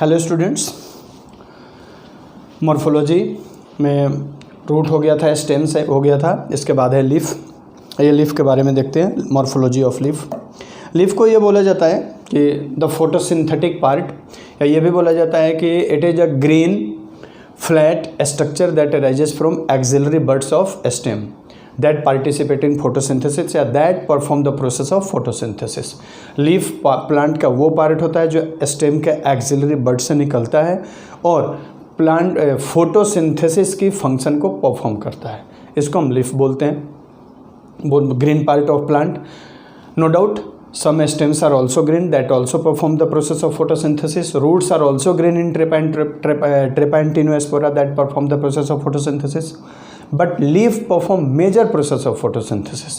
Hello students, morphology में root हो गया था, स्टेम से हो गया था, इसके बाद है लीफ। ये लीफ के बारे में देखते हैं, मॉर्फोलॉजी ऑफ लीफ। लीफ को ये बोला जाता है कि द फोटोसिंथेटिक पार्ट, या ये भी बोला जाता है कि it is a green flat structure that arises from axillary buds of stem that participate in photosynthesis या that perform the process of photosynthesis। Leaf plant का वो पार्ट होता है जो स्टेम के एक्सिलरी बड से निकलता है और प्लांट फोटोसिंथेसिस की फंक्शन को परफॉर्म करता है, इसको हम लीफ बोलते हैं। वो green part of plant, no doubt some stems are also green that also perform the process of photosynthesis. Roots are also green in Trypanthenospora that perform the process of photosynthesis, but leaf perform major process of photosynthesis।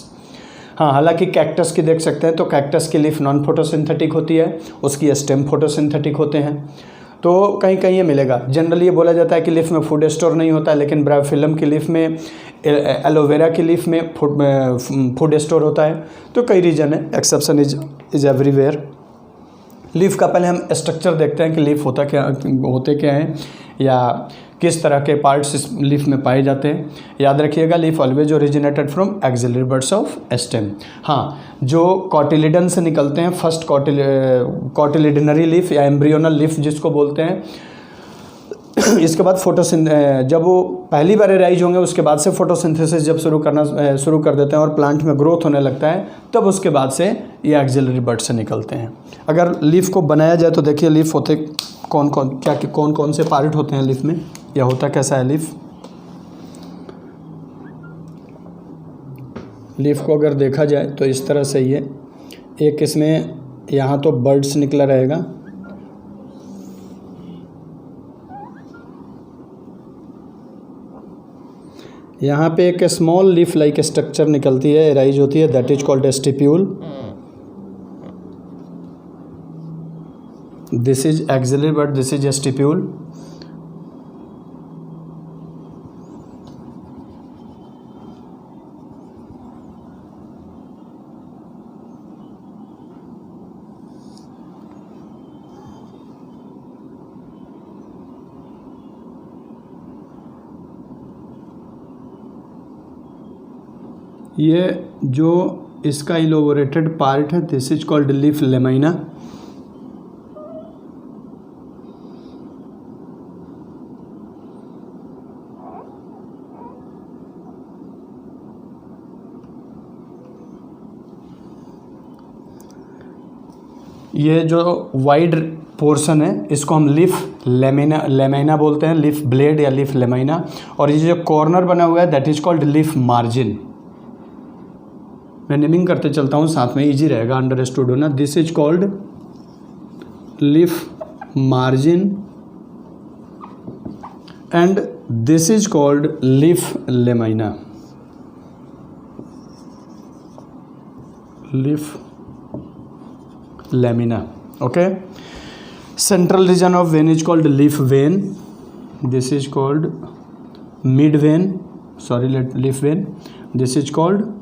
हाँ, हालांकि cactus की देख सकते हैं तो cactus की leaf non photosynthetic होती है, उसकी स्टेम फोटोसिंथेटिक होते हैं। तो कहीं कहीं ये मिलेगा। जनरली ये बोला जाता है कि लीफ में फूड स्टोर नहीं होता है, लेकिन ब्रायोफिलम की लीफ में, एलोवेरा की लीफ में फूड स्टोर होता है। तो कई रीजन है, एक्सेप्शन इज एवरीवेयर। लीफ का पहले हम स्ट्रक्चर देखते हैं कि लीफ होते क्या हैं या किस तरह के पार्ट्स इस लीफ में पाए जाते हैं। याद रखिएगा, leaf always originated from axillary buds of stem. हाँ, जो कॉटिलिडन से निकलते हैं, फर्स्ट कॉटिलिडनरी लीफ या एम्ब्रियोनल लीफ जिसको बोलते हैं। इसके बाद जब वो पहली बार राइज होंगे, उसके बाद से फोटोसिंथेसिस जब शुरू कर देते हैं और प्लांट में ग्रोथ होने लगता है, तब उसके बाद से ये एक्सिलरी बड से निकलते हैं। अगर लीफ को बनाया जाए तो देखिए लीफ होते कौन कौन से पार्ट होते हैं लीफ में, या होता कैसा है लीफ। लीफ को अगर देखा जाए तो इस तरह से ये एक इसमें यहाँ तो बर्ड्स निकला रहेगा, यहाँ पे एक स्मॉल लीफ लाइक स्ट्रक्चर निकलती है, राइज होती है, that is called stipule. This is axillary bud, this is stipule. ये जो इसका इलोबोरेटेड पार्ट है, this is called leaf lamina. ये जो वाइड पोर्शन है इसको हम लीफ लेमाइना बोलते हैं, लीफ ब्लेड या लीफ लेमाइना। और ये जो कॉर्नर बना हुआ है that is called leaf margin. मैं नेमिंग करते चलता हूँ, साथ में इजी रहेगा, अंडरस्टूड होना। This is called leaf margin and this is called leaf lamina. Leaf lamina, okay. Central region of when is called leaf when. This is called mid when, leaf when. This is called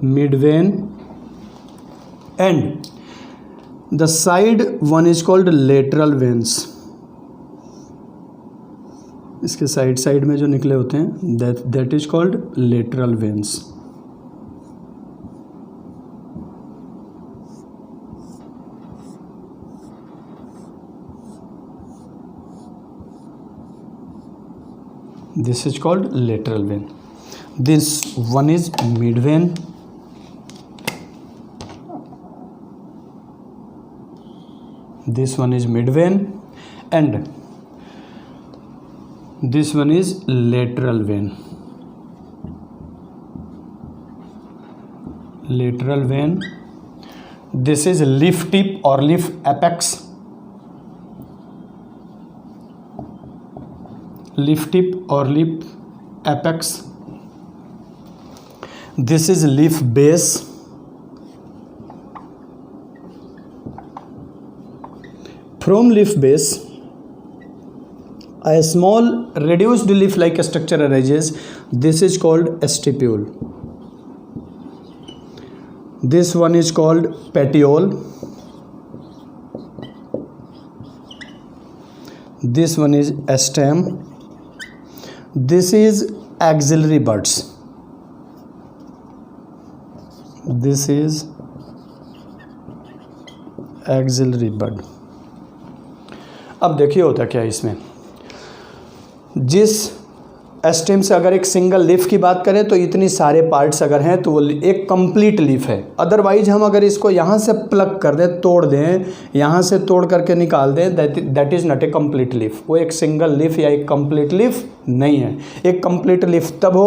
mid vein, and the side one is called lateral veins। इसके side में जो निकले होते हैं that is called lateral veins। This is called lateral vein. This one is mid vein, this one is mid vein, and this one is lateral vein। Lateral vein, this is leaf tip or leaf apex। Leaf tip or leaf apex, this is leaf base। From leaf base, a small reduced leaf-like structure arises. This is called stipule. This one is called petiole. This one is stem, this is axillary buds, this is axillary bud. अब देखिए होता क्या है इसमें, जिस stem से अगर एक सिंगल लीफ की बात करें तो इतनी सारे पार्ट्स अगर हैं तो वो एक कंप्लीट लीफ है। अदरवाइज हम अगर इसको यहाँ से प्लग कर दें, तोड़ दें, यहाँ से तोड़ करके निकाल दें, that is not a complete leaf. वो एक सिंगल लीफ या एक कंप्लीट लीफ नहीं है। एक कंप्लीट लीफ तब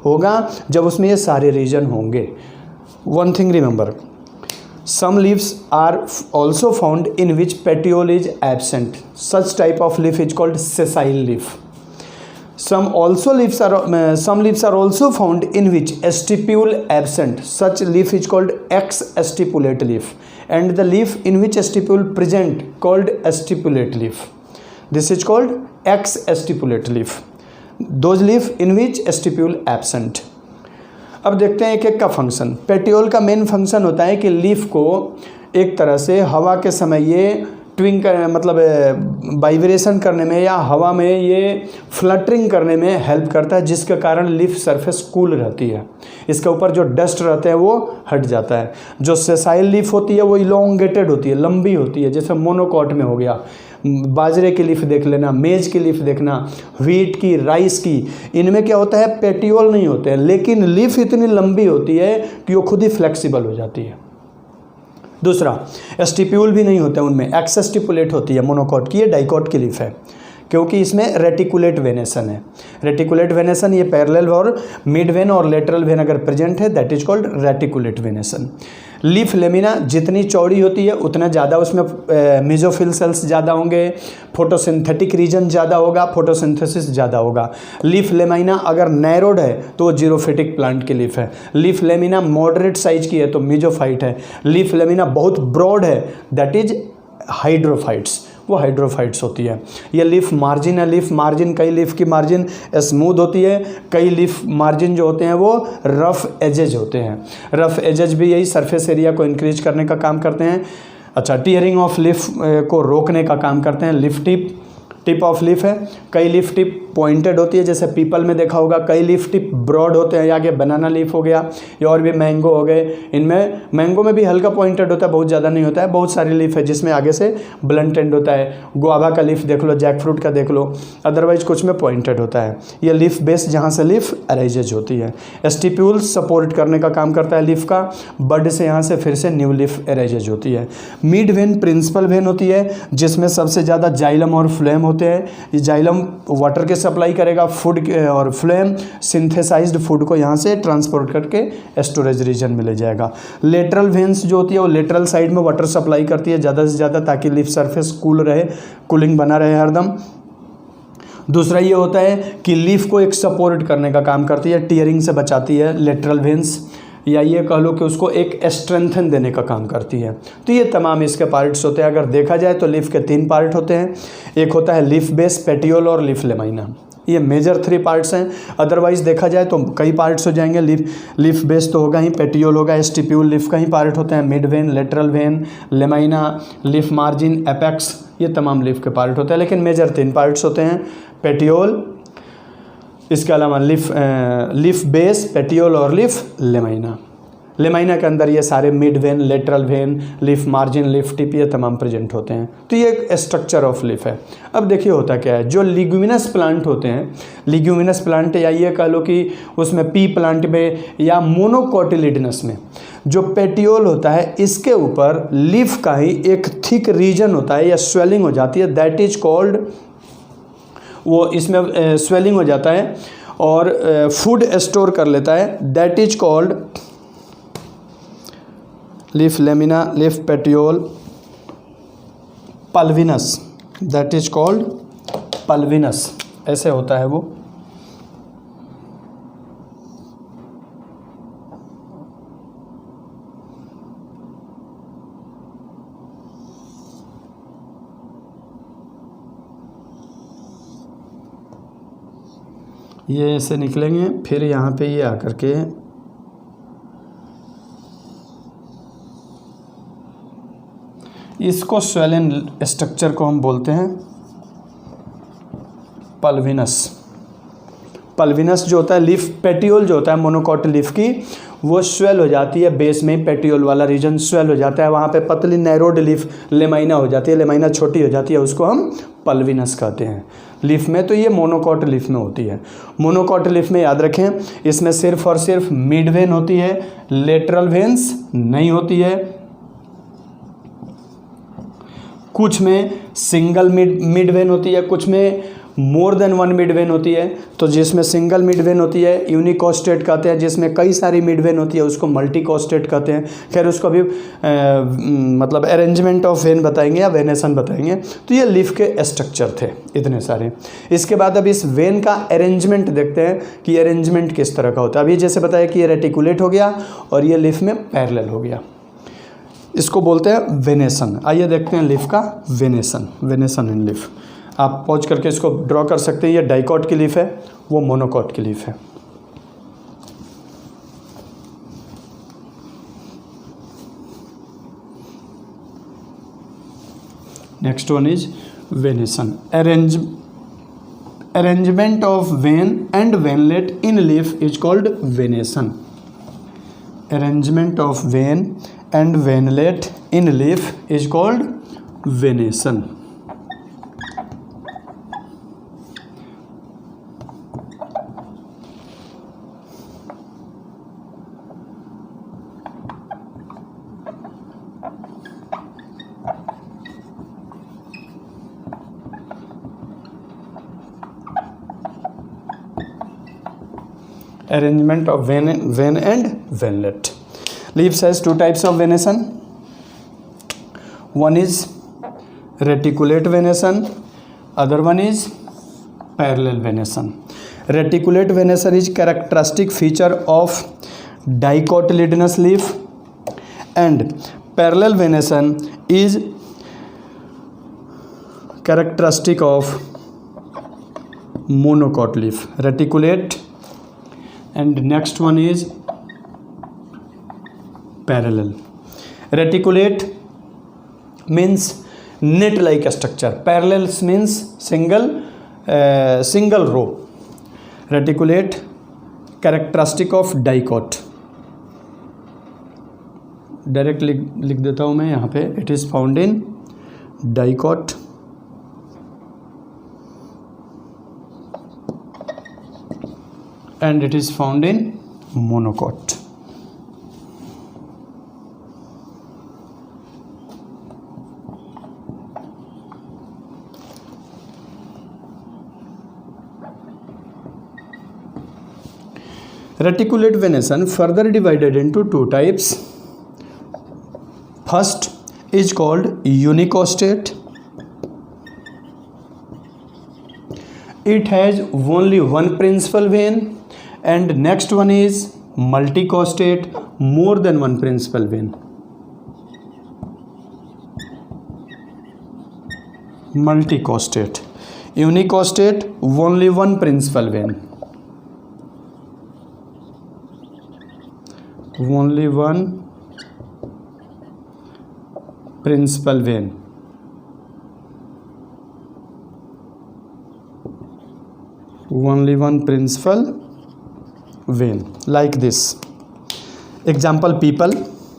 होगा जब उसमें ये सारे रीजन होंगे। One thing remember, some leaves are also found in which petiole is absent. Such type of leaf is called sessile leaf. Some leaves are also found in which stipule absent. Such leaf is called ex-stipulate leaf, and the leaf in which stipule present called stipulate leaf. This is called ex-stipulate leaf. Those leaf in which stipule absent. अब देखते हैं एक एक का function. Petiole का main function होता है कि लीफ को एक तरह से हवा के समय ये ट्विंक मतलब वाइब्रेशन करने में या हवा में ये फ्लटरिंग करने में हेल्प करता है, जिसके कारण लीफ सरफेस कूल रहती है, इसके ऊपर जो डस्ट रहते हैं वो हट जाता है। जो सेसाइल लीफ होती है वो इलोंगेटेड होती है, लंबी होती है, जैसे मोनोकॉट में हो गया। बाजरे की लीफ देख लेना, मेज की लीफ देखना, व्हीट की, राइस की, इनमें क्या होता है पेटियोल नहीं होते हैं, लेकिन लीफ इतनी लंबी होती है कि वो खुद ही फ्लेक्सिबल हो जाती है। दूसरा, स्टिप्यूल भी नहीं होते उनमें, एक्स स्टिपुलेट होती है मोनोकॉट की, ये डाइकॉट की लीफ है, क्योंकि इसमें रेटिकुलेट वेनेसन है। रेटिकुलेट वेनेसन ये पैरेलल और मिड वेन और लेटरल वेन अगर प्रेजेंट है that is called reticulate venation. Leaf lamina जितनी चौड़ी होती है उतना ज़्यादा उसमें मेसोफिल सेल्स ज़्यादा होंगे, फोटोसिंथेटिक रीजन ज़्यादा होगा, फोटोसिंथेसिस ज़्यादा होगा। लीफ लेमिना अगर नैरोड है तो वो जीरोफिटिक प्लांट की लीफ है। लीफ लेमिना मॉडरेट साइज की है तो मेसोफाइट है। लीफ लेमिना बहुत ब्रॉड है दैट इज हाइड्रोफाइट्स, वो हाइड्रोफाइट्स होती है। ये लीफ मार्जिन है। लीफ मार्जिन, कई लीफ की मार्जिन स्मूथ होती है, कई लीफ मार्जिन जो होते हैं वो रफ एजेज होते हैं। रफ एजेज भी यही सरफेस एरिया को इंक्रीज करने का काम करते हैं। अच्छा, टीयरिंग ऑफ लीफ को रोकने का काम करते हैं। लीफ टिप ऑफ लीफ है, कई लीफ टिप पॉइंटेड होती है जैसे पीपल में देखा होगा, कई लीफ टिप ब्रॉड होते हैं, आगे बनाना लीफ हो गया, या और भी मैंगो हो गए, इनमें मैंगो में भी हल्का पॉइंटेड होता है, बहुत ज़्यादा नहीं होता है। बहुत सारी लीफ है जिसमें आगे से ब्लंट एंड होता है। गुआवा का लीफ देख लो, जैक फ्रूट का देख लो, अदरवाइज कुछ में पॉइंटेड होता है। ये लीफ बेस जहाँ से लीफ अराइजेज होती है। स्टिप्यूल सपोर्ट करने का काम करता है लीफ का, बड से यहाँ से फिर से न्यू लीफ अराइजेज होती है। मिड वेन प्रिंसिपल वेन होती है जिसमें सबसे ज़्यादा जाइलम और फ्लेम होते हैं। ये जाइलम वाटर के सप्लाई करेगा, फूड और फ्लेम सिंथेसाइज्ड फूड को यहाँ से ट्रांसपोर्ट करके स्टोरेज रीजन में ले जाएगा। लेटरल वेन्स जो होती है वो लेटरल साइड में वाटर सप्लाई करती है ज़्यादा से ज़्यादा, ताकि लीफ सरफेस कूल रहे, कूलिंग बना रहे हरदम। दूसरा ये होता है कि लीफ को एक सपोर्ट करने का काम करती है, टीयरिंग से बचाती है लेटरल वेन्स, या ये कह लो कि उसको एक स्ट्रेंथन देने का काम करती है। तो ये तमाम इसके पार्ट्स होते हैं। अगर देखा जाए तो लीफ के 3 पार्ट होते हैं। एक होता है लीफ बेस, पेटियोल और लीफ लेमाइना, ये मेजर 3 पार्ट्स हैं। अदरवाइज देखा जाए तो कई पार्ट्स हो जाएंगे। लीफ बेस तो होगा ही, पेटियोल होगा, स्टिप्यूल लीफ का ही पार्ट होते हैं, mid when, lateral when, lamina, leaf margin, apex, ये तमाम लीफ के पार्ट होते हैं। लेकिन मेजर 3 पार्ट्स होते हैं, पेटियोल, इसके अलावा लीफ बेस, पेटियोल और लीफ लेमाइना। लेमाइना के अंदर ये सारे mid when, lateral when, leaf margin, leaf tip, ये तमाम प्रेजेंट होते हैं। तो ये एक स्ट्रक्चर ऑफ लीफ है। अब देखिए होता क्या है, जो लिग्यूमिनस प्लांट होते हैं, लिग्यूमिनस प्लांट या ये कह लो कि उसमें पी प्लांट में या मोनोकोटिलिडनस में जो पेटियोल होता है, इसके ऊपर लीफ का ही एक थिक रीजन होता है या स्वेलिंग हो जाती है, दैट इज कॉल्ड, वो इसमें स्वेलिंग हो जाता है और फूड स्टोर कर लेता है, that is called leaf lamina, leaf petiole, pulvinus, that is called pulvinus, ऐसे होता है वो। ये ऐसे निकलेंगे, फिर यहाँ पे ये आकर के इसको स्वेलन स्ट्रक्चर को हम बोलते हैं। पल्विनस। पल्विनस जो होता है लीफ, पेटियोल जो होता है मोनोकॉट लीफ की, वो स्वेल हो जाती है बेस में, पेटियोल वाला रीजन स्वेल हो जाता है, वहाँ पे पतली नैरोड लीफ लेमाइना हो जाती है, लेमाइना छोटी हो जाती है, उसको हम पल्विनस कहते हैं लीफ में। तो ये मोनोकॉट लीफ में होती है। मोनोकॉट लीफ में याद रखें, इसमें सिर्फ और सिर्फ मिड वेन होती है, लेटरल वेन्स नहीं होती है। कुछ में सिंगल मिड वेन होती है, कुछ में more then one mid when होती है। तो जिसमें सिंगल मिड वेन होती है यूनिकोस्टेट कहते हैं, जिसमें कई सारी मिड वेन होती है उसको मल्टीकोस्टेट कहते हैं। खैर उसको अभी मतलब अरेंजमेंट ऑफ वेन बताएंगे या वेनेसन बताएंगे। तो ये लीफ के स्ट्रक्चर थे इतने सारे। इसके बाद अब इस वेन का अरेंजमेंट देखते हैं कि अरेंजमेंट किस तरह का होता है। अभी जैसे बताया कि ये रेटिकुलेट हो गया और ये लीफ में पैरेलल हो गया, इसको बोलते हैं वेनेसन। आइए देखते हैं लीफ का वेनेसन, वेनेसन इन लीफ। आप पॉज करके इसको ड्रॉ कर सकते हैं। ये डाइकॉट की लीफ है, वो मोनोकॉट की लीफ है। Next one is venation. Arrangement of vein and veinlet in leaf is called venation. Arrangement of vein and venlet in leaf is called venation. Arrangement of vein and venlet. Leaves has two types of venation. One is reticulate venation, other one is parallel venation. Reticulate venation is characteristic feature of dicotyledonous leaf, and parallel venation is characteristic of monocot leaf. Reticulate, and next one is parallel. Reticulate means net like structure, parallel means single row. Reticulate characteristic of dicot. Direct लिख देता हूँ मैं यहाँ पे, it is found in dicot and it is found in monocot. Reticulate venation further divided into two types. First is called unicostate. It has only one principal vein, and next one is multicostate, more than one principal vein. Multicostate. Unicostate, only one principal vein. Only one principal vein. Only one principal vein, like this. Example: people,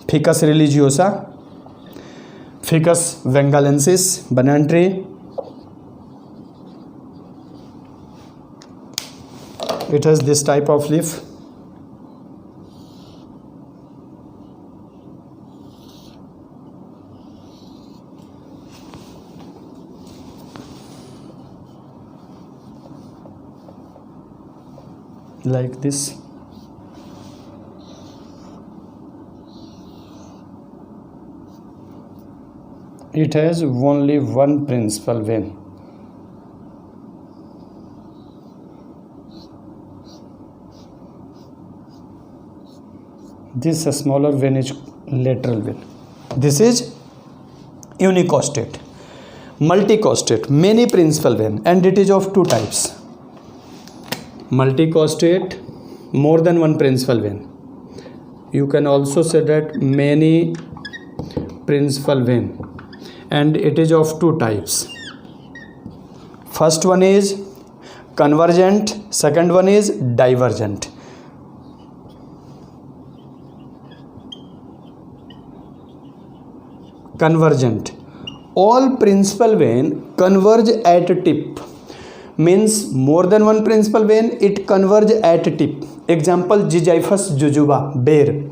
Ficus religiosa, Ficus bengalensis, banana tree. It has this type of leaf. Like this. It has only one principal vein. This smaller vein is lateral vein. This is unicostate. Multicostate, many principal vein, and it is of two types. Multicostate, more than one principal vein. You can also say that many principal vein, and it is of two types. First one is convergent, second one is divergent. Convergent, all principal vein converge at tip, means more than one principal vein it converge at tip. Example, Zyziphus jujuba, bear.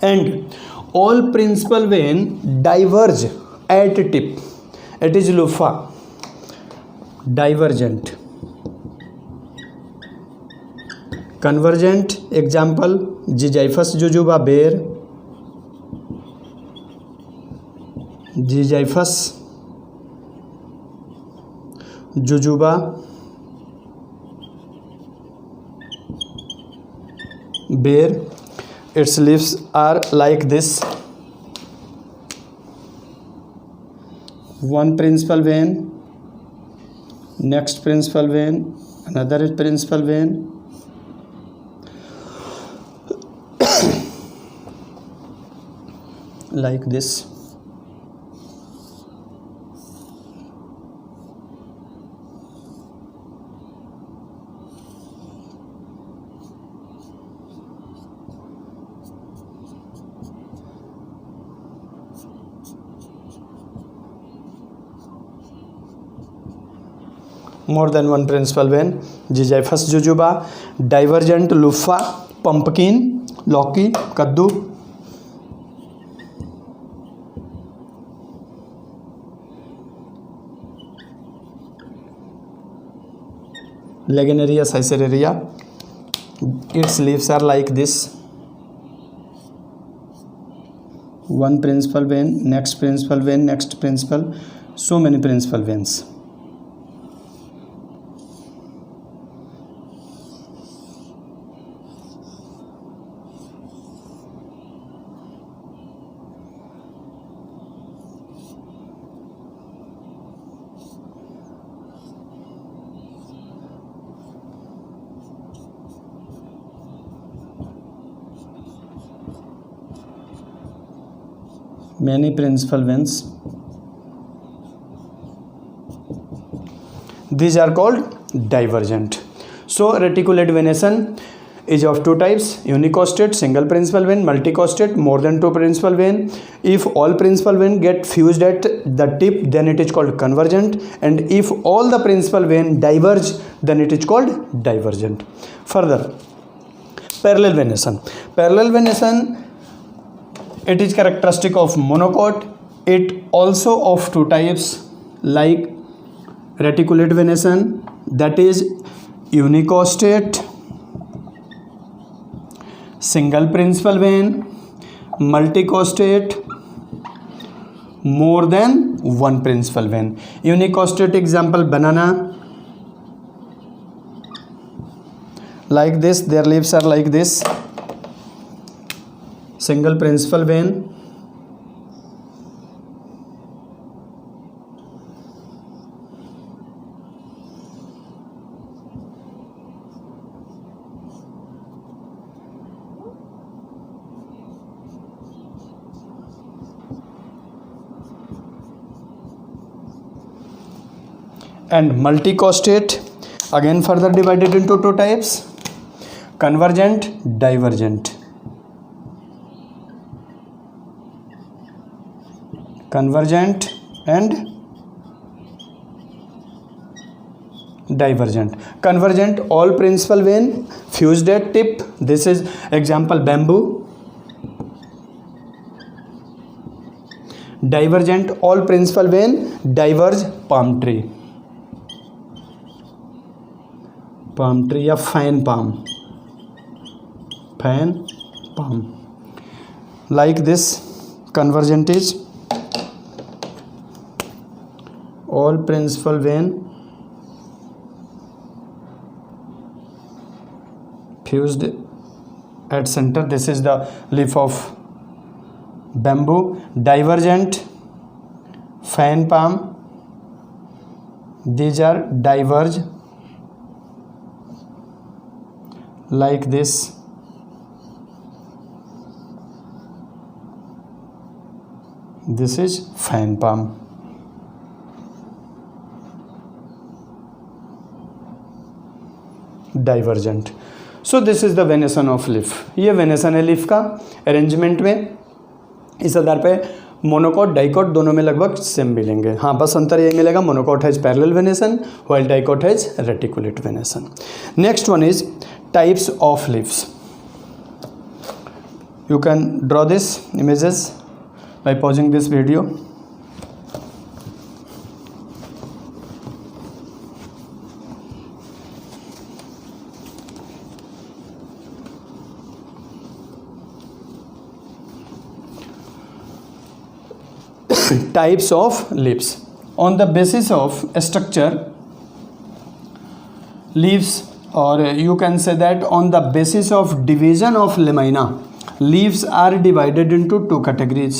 And all principal vein diverge at tip, it is loofah, divergent. Convergent, example, Zyziphus jujuba, bear. Zyziphus jujuba, bear. Its leaves are like this. One principal vein, next principal vein, another principal vein. Like this. More than one principal vein, Zyziphus jujuba, divergent, loofah, pumpkin, लौकी, कद्दू. Lagenaria caesarea, its leaves are like this. One principal vein, next principal vein, next principal, so many principal veins. Many principal veins. These are called divergent. So reticulate venation is of two types: unicostate, single principal vein; multicostate, more than two principal vein. If all principal vein get fused at the tip, then it is called convergent, and if all the principal vein diverge, then it is called divergent. Further, parallel venation. Parallel venation, it is characteristic of monocot. It also of two types, like reticulate venation, that is unicostate, single principal vein; multicostate, more than one principal vein. Unicostate, example, banana, like this, their leaves are like this. Single principal vein. And multicostate, again further divided into two types: convergent, divergent. Convergent and divergent. Convergent, all principal vein fused at tip. This is example, bamboo. Divergent, all principal vein diverge, palm tree. Palm tree या fan palm. Fan palm. Like this, convergent is all principal vein fused at center. This is the leaf of bamboo. Divergent, fan palm. These are diverge, like this. This is fan palm. Divergent. So this is the venation of leaf. ये venation है leaf का arrangement में. इस आधार पे monocot dicot दोनों में लगभग same मिलेंगे. हाँ, बस अंतर यही मिलेगा, monocot has parallel venation while dicot has reticulate venation. Next one is types of leaves. You can draw this images by pausing this video. Types of leaves. On the basis of structure, leaves, or you can say that on the basis of division of lamina, leaves are divided into two categories.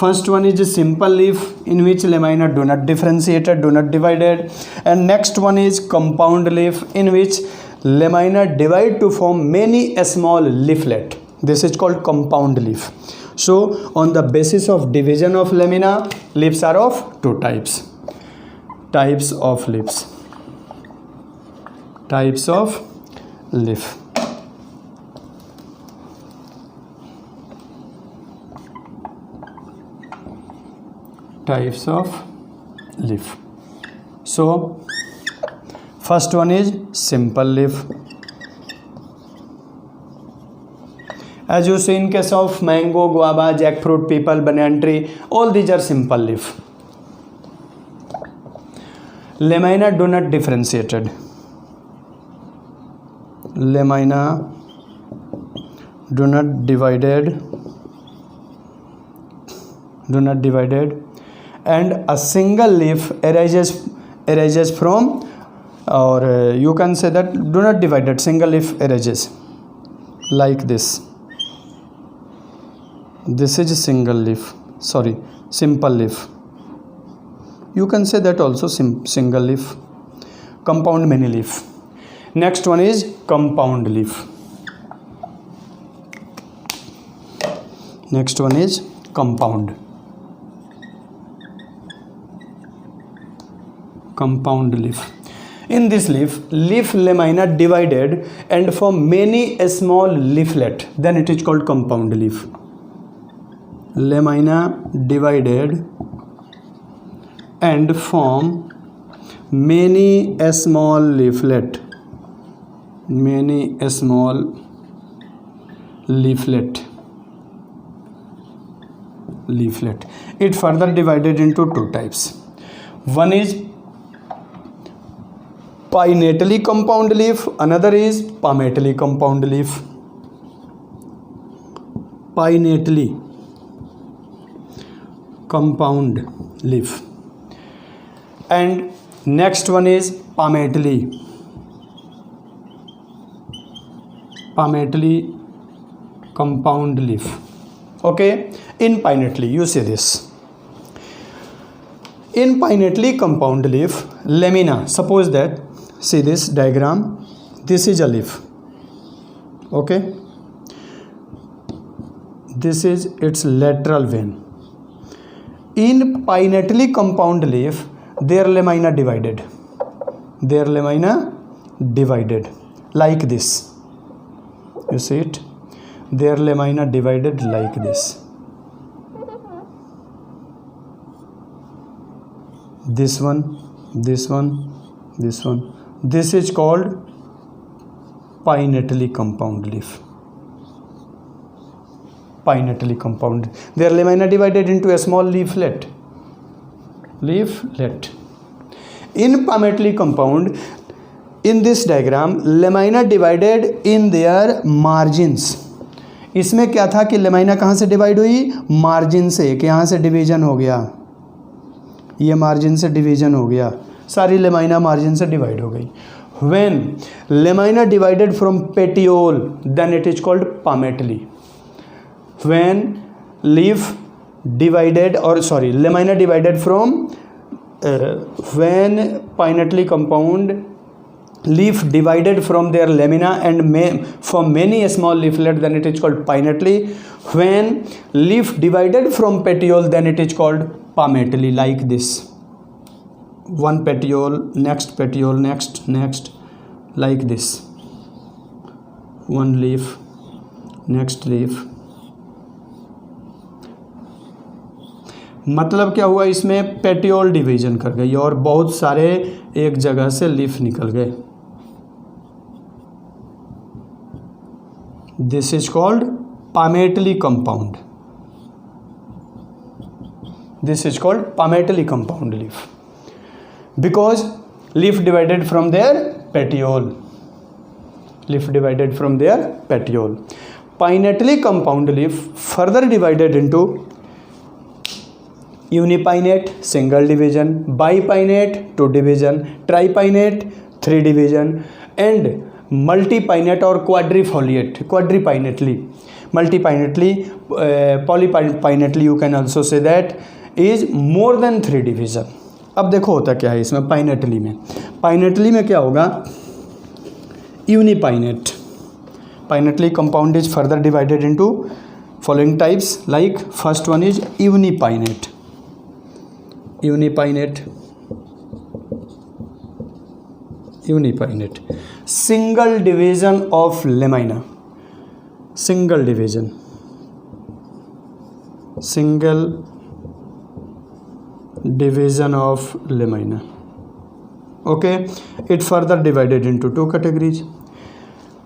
First one is a simple leaf in which lamina do not differentiated, do not divided, and next one is compound leaf in which lamina divide to form many small leaflet. This is called compound leaf. So on the basis of division of lamina, leaves are of two types. Types of leaves. Types of leaf. Types of leaf. So first one is simple leaf. As you see in case of mango, guava, jackfruit, people, banana tree, all these are simple leaf. Lamina do not differentiated. Lamina do not divided. Do not divided. And a single leaf arises from, or you can say that do not divided, single leaf arises like this. This is a single leaf, sorry, simple leaf. You can say that also single leaf. Compound many leaf. Next one is compound leaf. Next one is compound. Compound leaf. In this leaf lamina divided and form many small leaflet, then it is called compound leaf. Lamina divided and form many small leaflet. Many small leaflet. Leaflet. It further divided into two types. One is pinnately compound leaf, another is palmately compound leaf. Pinnately compound leaf, and next one is palmately compound leaf. Okay, in pinnately you see this. In pinnately compound leaf, lamina, suppose that, see this diagram, this is a leaf, okay, this is its lateral vein. In pinnately compound leaf, their lamina divided. Their lamina divided like this. You see it? Their lamina divided like this. This one, this one, this one. This is called pinnately compound leaf. Pinnately compound. Their lamina divided into a small leaflet. Leaflet. In palmately compound, in this diagram, lamina divided in their margins. इसमें क्या था कि lamina कहाँ से divide हुई? Margin से, कि यहाँ से डिवीजन हो गया, ये मार्जिन से डिवीजन हो गया, सारी lamina मार्जिन से डिवाइड हो गई. When lamina divided from petiole, then it is called palmately. When leaf divided, or sorry, lamina divided from when pinnately compound leaf divided from their lamina and from many small leaflet, then it is called pinnately. When leaf divided from petiole, then it is called palmately, like this. One petiole, next, like this, one leaf, next leaf. मतलब क्या हुआ, इसमें petiole division कर गई और बहुत सारे एक जगह से लीफ निकल गए. This is called palmately compound. This is called palmately compound leaf because leaf divided from their petiole. Leaf divided from their petiole. Pinnately compound leaf further divided into unipinnate single division, bipinnate 2 division, tripinnate 3 division, and multipinnate or quadripinnately. Multipinnately, polypinnately you can also say that is more than 3 division. अब देखो होता क्या है इसमें pinnately में. Pinnately में क्या होगा, unipinnate. Pinnately compound is further divided into following types, like first one is unipinnate. Unipinnate. Single division of lamina. Single division of lamina. Okay, it further divided into 2 categories: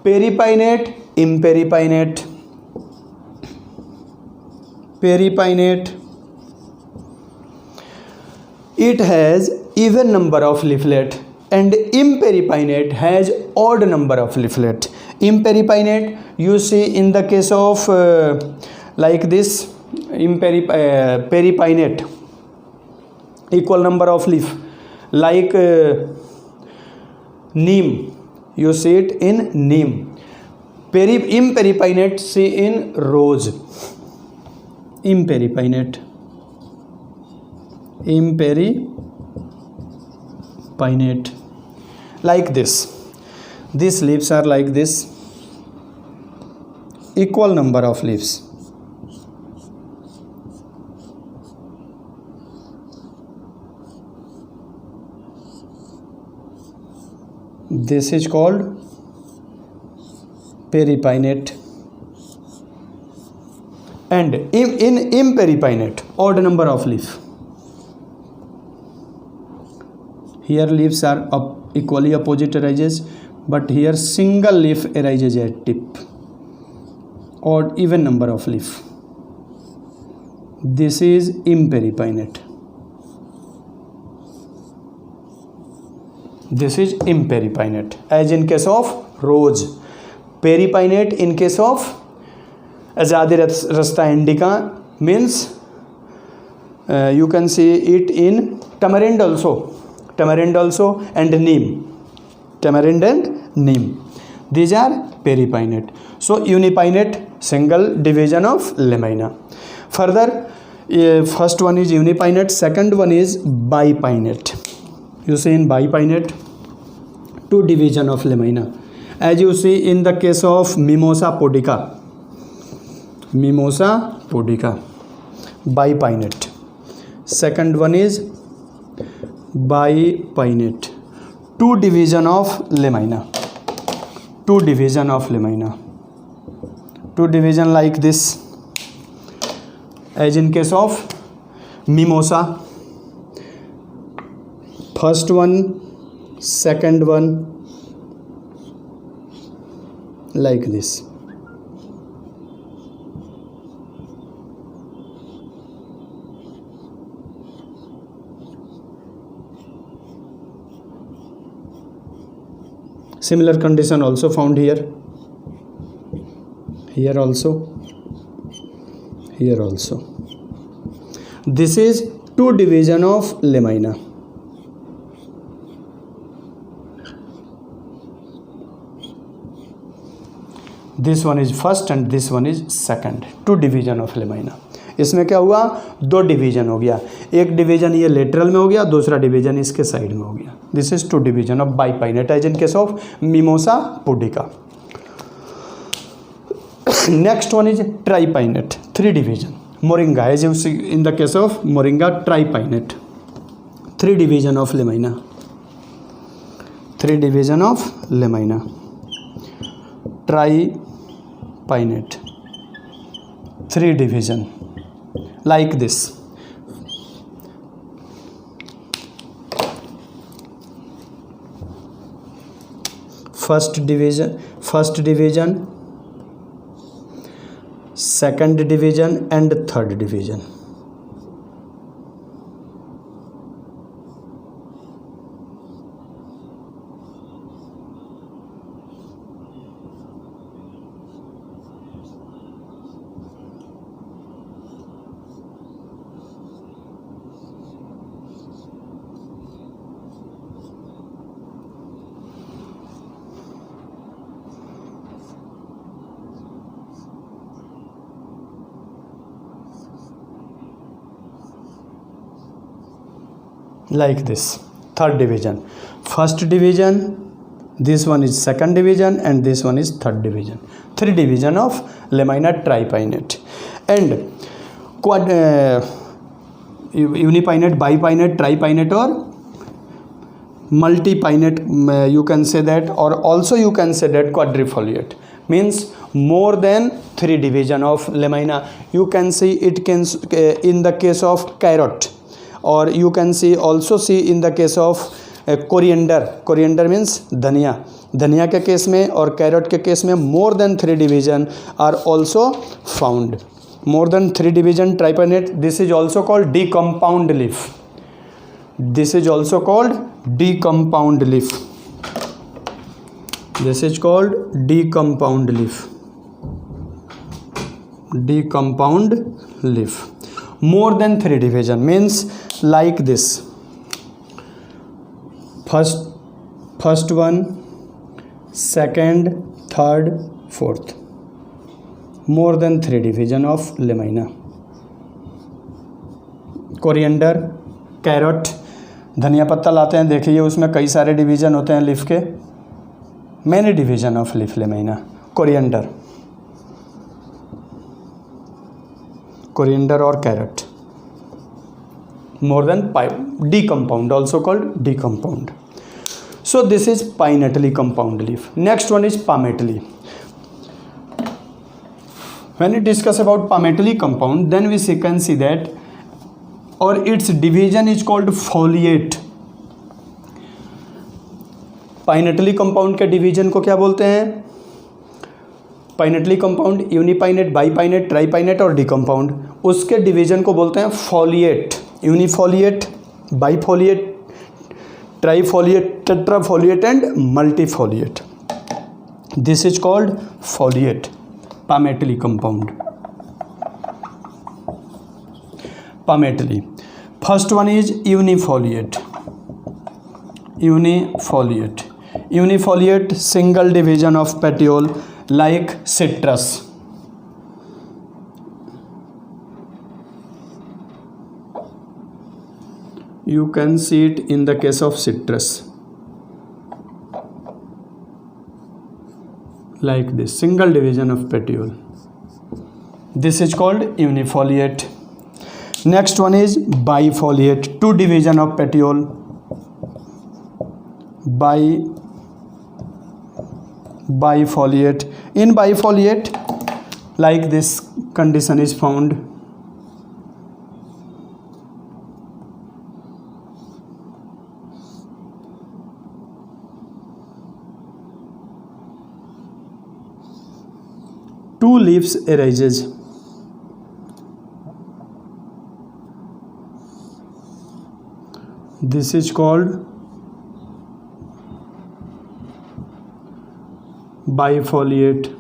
peripinnate, imperipinnate. Peripinnate, it has even number of leaflet, and imperipinnate has odd number of leaflet. Imperipinnate you see in the case of like this, peripinnate equal number of leaf, like neem, you see it in neem. Imperipinnate see in rose. Imperipinnate like this. These leaves are like this, equal number of leaves. This is called peripinnate. And in imperipinnate, odd number of leaf. Here leaves are equally opposite arises, but here single leaf arises at tip, odd even number of leaf. This is imperipinnate. This is imperipinnate, as in case of rose. Peripinnate in case of Azadi Rasta indica, means you can see it in tamarind also, and neem. Tamarind and neem, these are peripinnate. So unipinnate, single division of lamina. Further, first one is unipinnate, second one is bipinnate. You see in bipinnate, 2 division of lamina, as you see in the case of Mimosa pudica, bipinnate. Second one is bipinnate, 2 division of lamina. 2 division like this, as in case of mimosa. First one, second one, like this. Similar condition also found here also. This is 2 division of lamina. This one is first and this one is second. 2 division of lamina. इसमें क्या हुआ, 2 division हो गया. एक division ये lateral में हो गया, दूसरा डिवीजन इसके साइड में हो गया. This is 2 division of bipinnate, as in case of Mimosa pudica. Next one is tripinnate, 3 division. Moringa, as you see in the case of moringa, tripinnate, 3 division of lamina. 3 division of lamina. Tripinnate, 3 division, like this. First division, second division and third division. Like this. Third division, first division, this one is second division, and this one is third division. 3 division of lamina tripinnate. And unipinnate, bipinnate, tripinnate or multipinnate, you can say that, or also you can say that quadrifoliate, means more than 3 division of lamina. You can see it can in the case of carrot, और you can see also see in the case of coriander means धनिया के case में और carrot के case में more than 3 division are also found. More than 3 division tripinnate. This is also called decompound leaf. This is also called decompound leaf. This is called decompound leaf. Decompound leaf. More than 3 division means like this. First one, second, third, fourth. More than 3 division of lamina. Coriander, carrot, धनिया पत्ता लाते हैं, देखिए उसमें कई सारे division होते हैं leaf के. Many division of leaf lamina. Coriander और carrot. More than decompound, also called decompound. So this is pinnately compound leaf. Next one is palmately. When we discuss about palmately compound, then we can see that, or its division is called foliate. pinnately compound के division को क्या बोलते हैं? पाइनेटली compound, यूनिपाइनेट, बाईपाइनेट, ट्राईपाइनेट और डीकम्पाउंड, उसके division को बोलते हैं foliate. Unifoliate, bifoliate, trifoliate, tetrafoliate and multifoliate. This is called foliate. palmately compound. Palmately. First one is unifoliate. Unifoliate, single division of petiole, like citrus. You can see it in the case of citrus, like this, single division of petiole. This is called unifoliate. Next one is bifoliate, 2 division of petiole. Bifoliate. In bifoliate, like this condition is found. Two leaves arises. This is called bifoliate.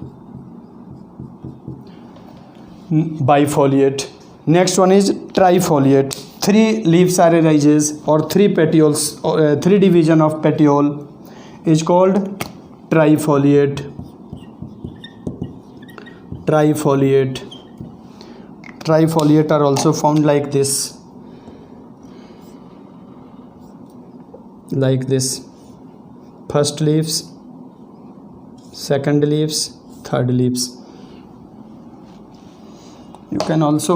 Next one is trifoliate. 3 leaves are arises, or 3 petioles, or 3 division of petiole is called trifoliate. Trifoliate are also found like this. First leaves, second leaves, third leaves. You can also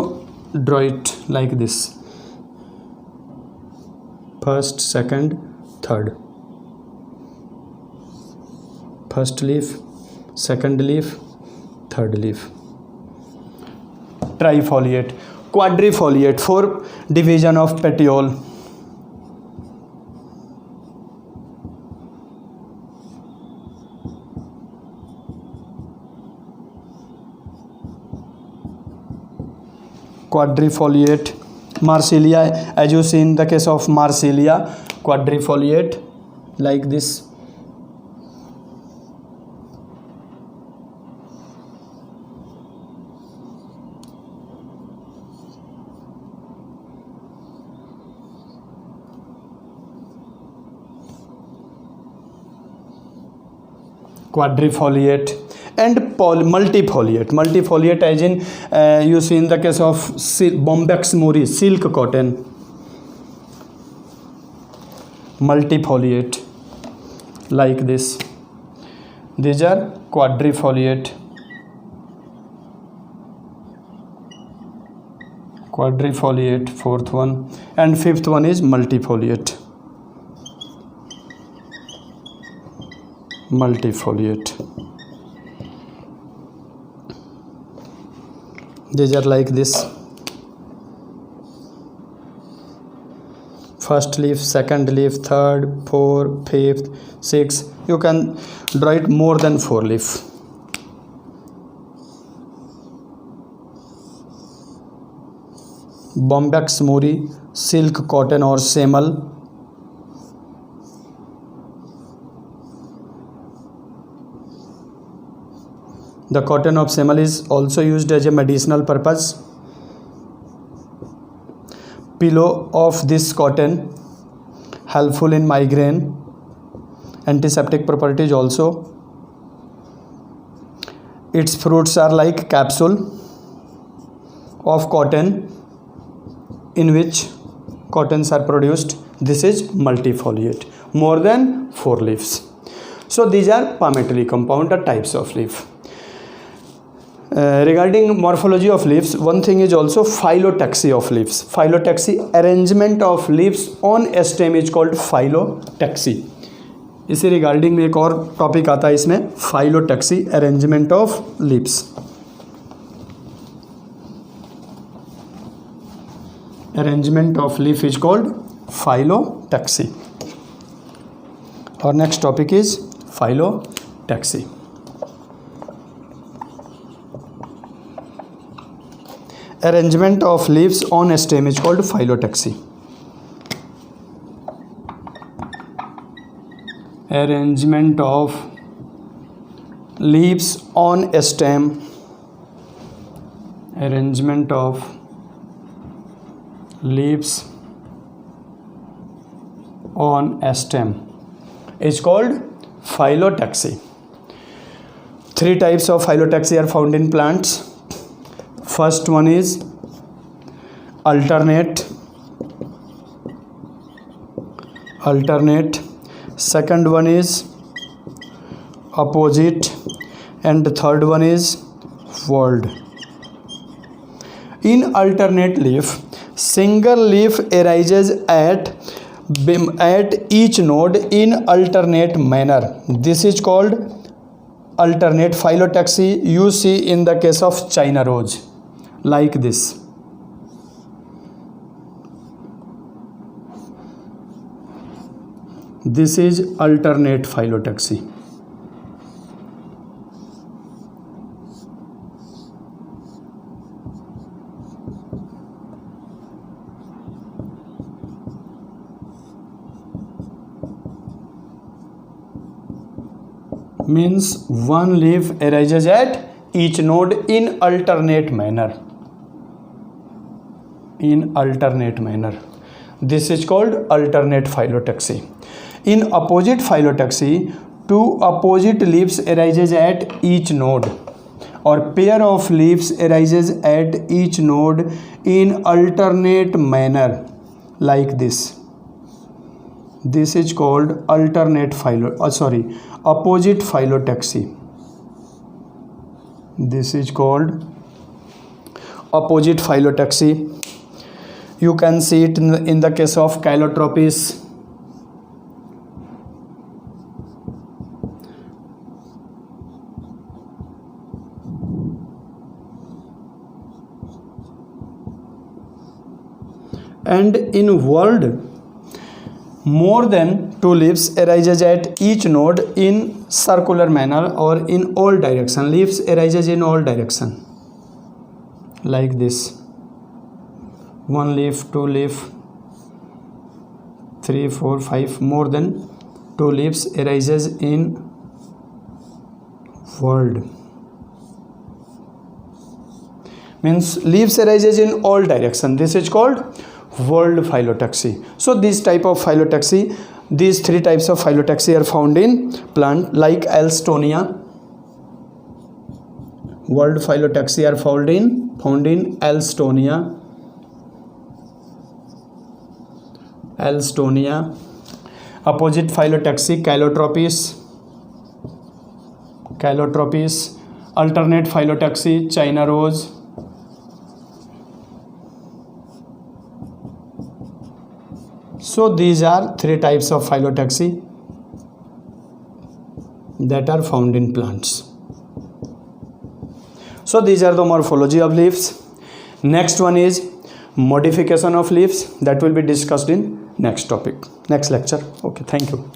draw it like this: first, second, third. first leaf, second leaf, third leaf. Trifoliate. Quadrifoliate, 4 division of petiole. Quadrifoliate. Marsilia, as you see in the case of Marsilia, quadrifoliate like this. Quadrifoliate. And multifoliate. Multifoliate as in you see in the case of Bombyx mori, silk cotton. Multifoliate like this. These are quadrifoliate. Quadrifoliate, fourth one, and fifth one is multifoliate. Multifoliate. These are like this. First leaf, second leaf, third, fourth, fifth, sixth. You can draw it more than 4 leaf. Bombyx mori, silk cotton or semal. The cotton of semal is also used as a medicinal purpose. Pillow of this cotton, helpful in migraine, antiseptic properties also. Its fruits are like capsule of cotton in which cottons are produced. This is multifoliate, more than 4 leaves. So these are palmatory compound, the types of leaf. Regarding morphology of leaves, one thing is also phyllotaxy of leaves. Phyllotaxy, arrangement of leaves on a stem is called phyllotaxy. इसी regarding में एक और topic आता है इसमें, phyllotaxy, arrangement of leaves. Arrangement of leaf is called phyllotaxy. Our next topic is phyllotaxy. Arrangement of leaves on a stem is called phyllotaxy. Arrangement of leaves on a stem. Arrangement of leaves on a stem is called phyllotaxy. 3 types of phyllotaxy are found in plants. First one is alternate. Second one is opposite, and the third one is whorled. In alternate leaf, single leaf arises at each node in alternate manner. This is called alternate phyllotaxy. You see in the case of China rose like this. This is alternate phyllotaxy. Means one leaf arises at each node in alternate manner. This is called alternate phyllotaxy. In opposite phyllotaxy, 2 opposite leaves arises at each node, or pair of leaves arises at each node in alternate manner like this. This is called opposite phyllotaxy. This is called opposite phyllotaxy. You can see it in the case of Calotropis. and in world more than 2 leaves arises at each node in circular manner or in all direction. Leaves arises in all direction like this, 1 leaf, 2 leaf, 3, 4, 5, more than 2 leaves arises in world, means leaves arises in all direction. This is called world phyllotaxy. So this type of phyllotaxy, these 3 types of phyllotaxy are found in plant like Alstonia. World phyllotaxy are found in Alstonia. Opposite phyllotaxy Calotropis. Alternate phyllotaxy China rose. So these are 3 types of phyllotaxy that are found in plants. So these are the morphology of leaves. Next one is modification of leaves, that will be discussed in next topic, next lecture. Okay, thank you.